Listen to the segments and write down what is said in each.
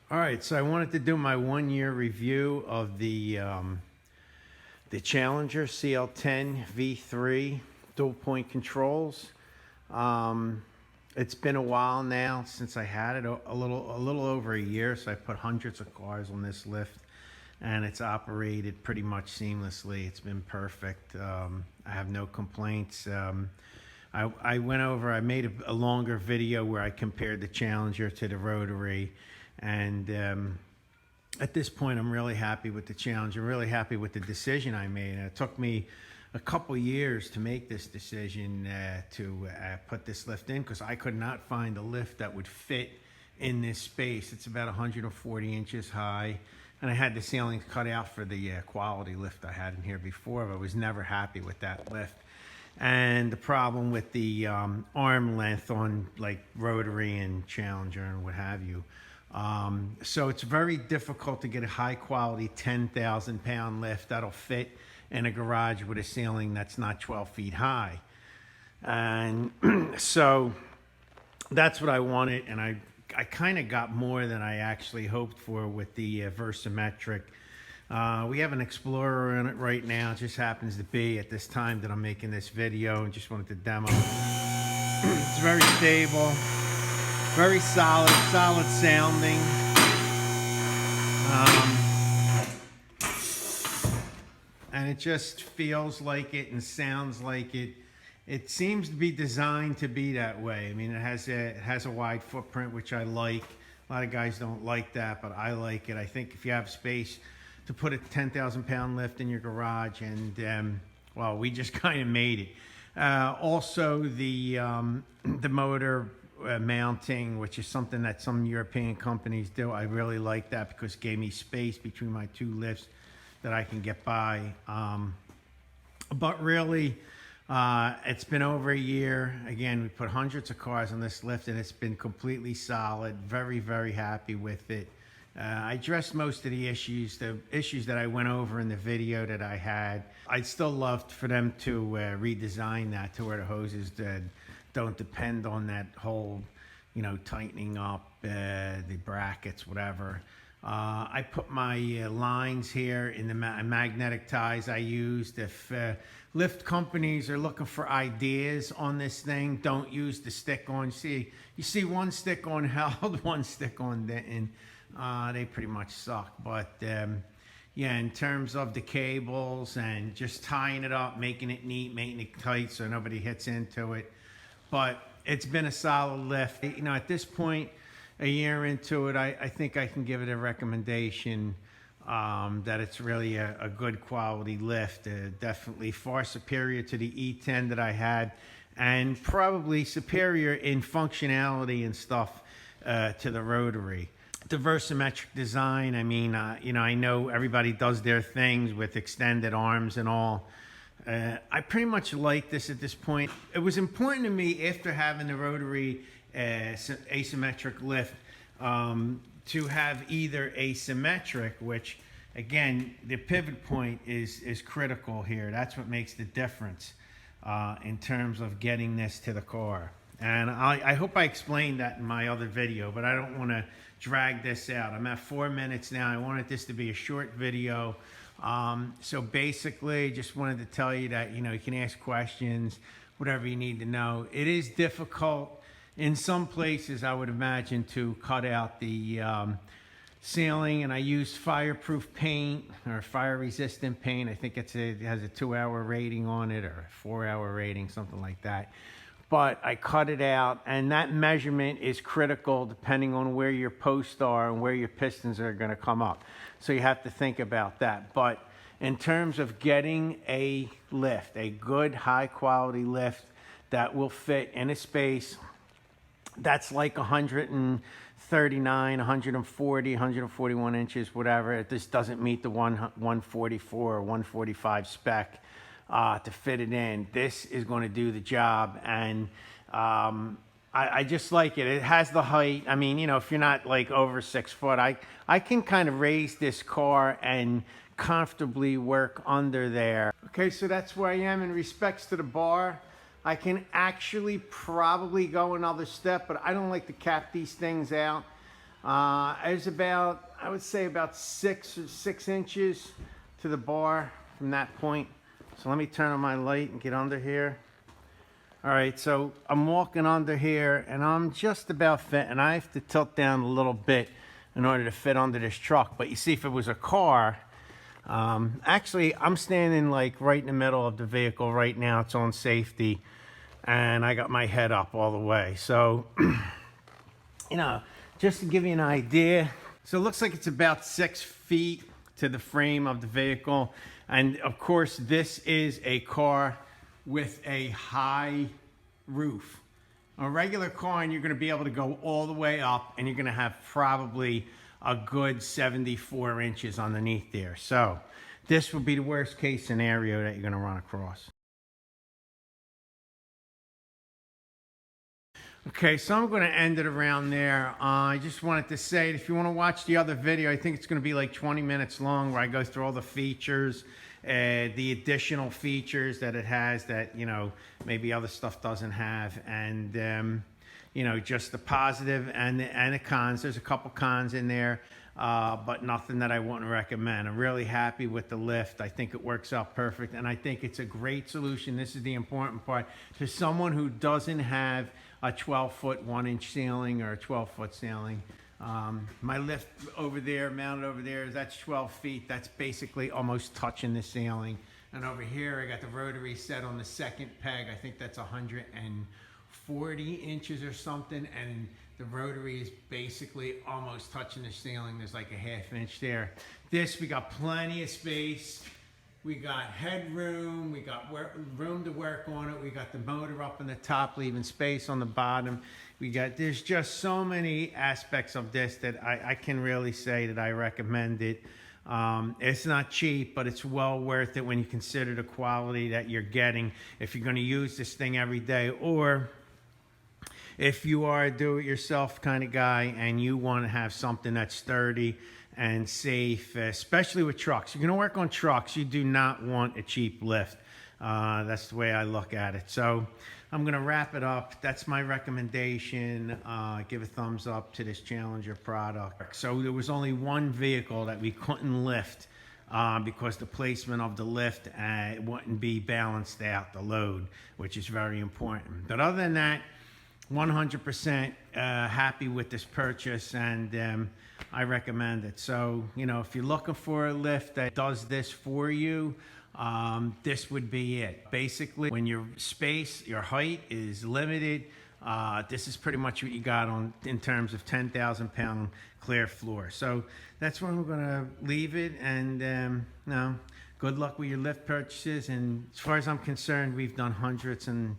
All right, so I wanted to do my 1 year review of the Challenger CL10v3 dual point controls. It's been a while now since I had it, a little over a year. So I put hundreds of cars on this lift, and it's operated pretty much seamlessly. It's been perfect. I have no complaints. I went over. I made a longer video where I compared the Challenger to the rotary. And at this point, I'm really happy with the Challenger. I'm really happy with the decision I made. And it took me a couple years to make this decision to put this lift in, because I could not find a lift that would fit in this space. It's about 140 inches high, and I had the ceilings cut out for the quality lift I had in here before, but I was never happy with that lift. And the problem with the arm length on like rotary and Challenger and what have you. So it's very difficult to get a high quality 10,000 pound lift that'll fit in a garage with a ceiling that's not 12 feet high. And so that's what I wanted, and I kind of got more than I actually hoped for with the Versametric. We have an Explorer in it right now. It just happens to be at this time that I'm making this video, and just wanted to demo. It's very stable. Very solid sounding. And it just feels like it and sounds like it. It seems to be designed to be that way. I mean, it has a wide footprint, which I like. A lot of guys don't like that, but I like it. I think if you have space to put a 10,000 pound lift in your garage, and well, we just kind of made it. Also, the motor mounting, which is something that some European companies do. I really like that because it gave me space between my two lifts that I can get by. But really, it's been over a year. Again, we put hundreds of cars on this lift, and it's been completely solid. Very, very happy with it. I addressed most of the issues that I went over in the video that I had. I'd still love for them to redesign that to where the hoses don't depend on that whole, tightening up the brackets, whatever. I put my lines here in the magnetic ties I used. If lift companies are looking for ideas on this thing, don't use the stick-on. You see one stick-on held, one stick-on didn't. They pretty much suck. But yeah, in terms of the cables and just tying it up, making it neat, making it tight so nobody hits into it. But it's been a solid lift. At this point, a year into it, I think I can give it a recommendation that it's really a good quality lift. Definitely far superior to the E10 that I had, and probably superior in functionality and stuff to the rotary. The Versametric design, I mean, I know everybody does their things with extended arms and all. I pretty much like this at this point. It was important to me, after having the rotary asymmetric lift, to have either asymmetric, which again, the pivot point is critical here. That's what makes the difference in terms of getting this to the car. And I hope I explained that in my other video, but I don't want to drag this out. I'm at 4 minutes now. I wanted this to be a short video. So basically, just wanted to tell you that, you can ask questions, whatever you need to know. It is difficult in some places, I would imagine, to cut out the ceiling, and I used fireproof paint or fire resistant paint. I think it has a 2-hour rating on it, or a 4-hour rating, something like that. But I cut it out, and that measurement is critical depending on where your posts are and where your pistons are going to come up. So you have to think about that. But in terms of getting a lift, a good high quality lift that will fit in a space that's like 139, 140, 141 inches, whatever. This doesn't meet the 144 or 145 spec. To fit it in, this is going to do the job. And I just like it. It has the height. I mean, if you're not like over 6 foot, I can kind of raise this car and comfortably work under there. Okay, so that's where I am in respects to the bar. I can actually probably go another step, but I don't like to cap these things out. It's about, I would say about 6 inches to the bar from that point. So let me turn on my light and get under here. All right, so I'm walking under here and I'm just about fit, and I have to tilt down a little bit in order to fit under this truck. But you see, if it was a car, actually I'm standing like right in the middle of the vehicle right now. It's on safety and I got my head up all the way. So, you know, just to give you an idea. So it looks like it's about 6 feet to the frame of the vehicle. And of course, this is a car with a high roof. A regular car, and you're gonna be able to go all the way up, and you're gonna have probably a good 74 inches underneath there. So this would be the worst case scenario that you're gonna run across. Okay, so I'm going to end it around there. I just wanted to say, if you want to watch the other video, I think it's going to be like 20 minutes long, where I go through all the features, the additional features that it has that, you know, maybe other stuff doesn't have, and you know, just the positive and the cons. There's a couple cons in there, but nothing that I wouldn't recommend. I'm really happy with the lift. I think it works out perfect, and I think it's a great solution. This is the important part. For someone who doesn't have a 12-foot 1-inch ceiling or a 12-foot ceiling, my lift over there, mounted over there, that's 12 feet. That's basically almost touching the ceiling. And over here, I got the rotary set on the second peg. I think that's 140 inches or something, and the rotary is basically almost touching the ceiling. There's like a ½ inch there. This, we got plenty of space. We got headroom, we got room to work on it. We got the motor up in the top, leaving space on the bottom. There's just so many aspects of this that I can really say that I recommend it. It's not cheap, but it's well worth it when you consider the quality that you're getting if you're gonna use this thing every day, or if you are a do-it-yourself kind of guy and you want to have something that's sturdy and safe, especially with trucks. You're going to work on trucks. You do not want a cheap lift. That's the way I look at it. So I'm going to wrap it up. That's my recommendation. Give a thumbs up to this Challenger product. So there was only one vehicle that we couldn't lift because the placement of the lift wouldn't be balanced out, the load, which is very important. But other than that, 100% happy with this purchase, and I recommend it. So, you know, if you're looking for a lift that does this for you, this would be it. Basically, when your space, your height is limited, this is pretty much what you got on in terms of 10,000-pound clear floor. So that's where we're gonna leave it, and no, good luck with your lift purchases. And as far as I'm concerned, we've done hundreds, and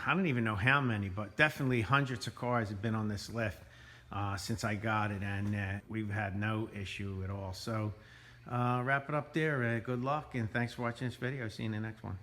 I don't even know how many, but definitely hundreds of cars have been on this lift since I got it, and we've had no issue at all. So wrap it up there. Good luck, and thanks for watching this video. See you in the next one.